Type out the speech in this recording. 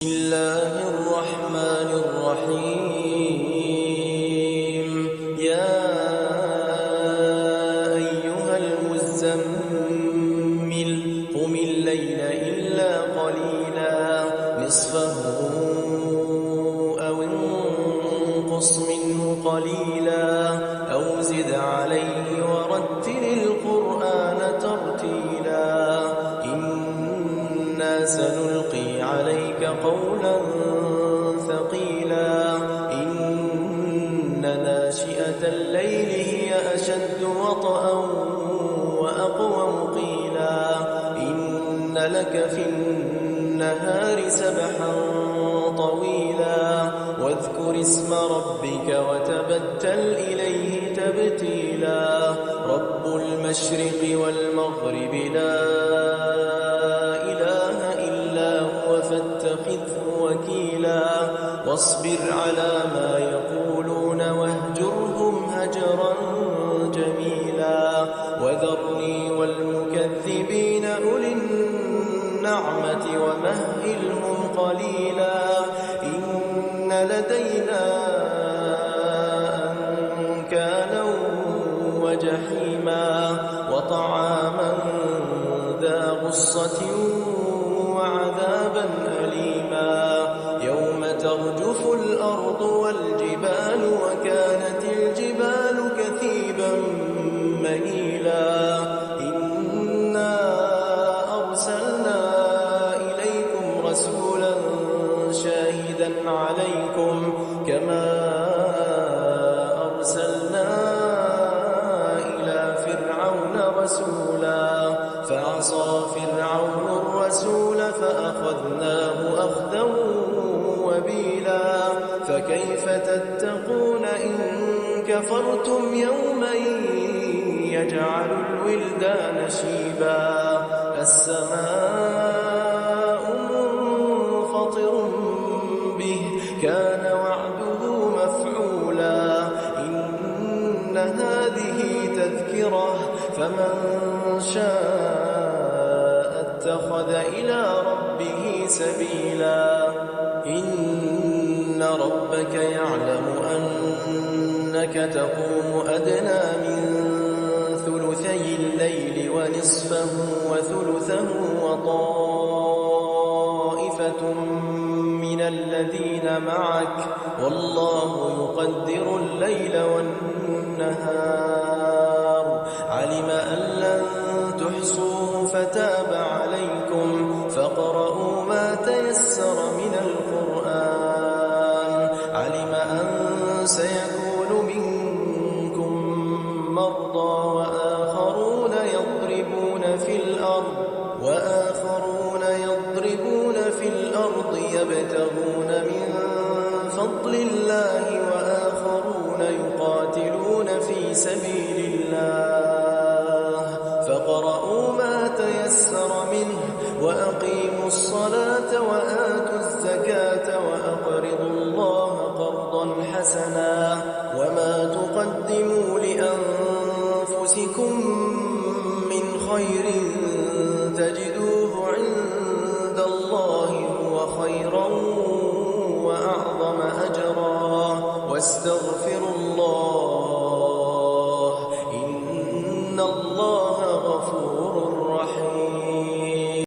بسم الله الرحمن الرحيم يا أيها المزمل قم الليل إلا قليلا نصفه أو انقص منه قليلا أو زد عليه ورتل القرآن ترتيلا إنا سنلقي عليك قولا ثقيلا إن ناشئة الليل هي أشد وطئا وأقوم قيلا إن لك في النهار سبحا طويلا واذكر اسم ربك وتبتل إليه تبتيلا رب المشرق والمغرب لا إله إلا هو فاتخذه وكيلا واصبر على ما يقولون واهجرهم هجرا جميلا وذرني والمكذبين أولي النعمة ومهلهم قليلا إن لدينا أنكالا وجحيما وطعاما ذا غصة وعذابا أليما يوم ترجف الأرض والجبال وكانت الجبال كثيبا مهيلا إنا أرسلنا إليكم رسولا شاهدا عليكم كما أرسلنا إلى فرعون رسولا فعصى فرعون الرسول فأخذناه أخذا وبيلا فكيف تتقون إن كفرتم يوما يجعل الولدان شيبا السماء منفطر به كان وعده مفعولا إن هذه تذكرة فمن شاء اتخذ إلى ربه سبيلا إن ربك يعلم أنك تقوم أدنى من ثلثي الليل ونصفه وثلثه وطائفة من الذين معك والله يقدر الليل والنهار علم أن لن تحصوه فتاب عليكم فاقرؤوا ما تيسر من القرآن علم أن سيكون منكم مرضى وآخرون يضربون في الأرض يبتغون من فضل الله وآخرون يقاتلون في سبيل الله فاقرؤوا ما تيسر منه وأقيموا الصلاة وآتوا الزكاة وأقرضوا الله قرضا حسنا وما تقدموا لأنفسكم من خير تجدوه عند الله هو خيرا وأعظم أجرا واستغفروا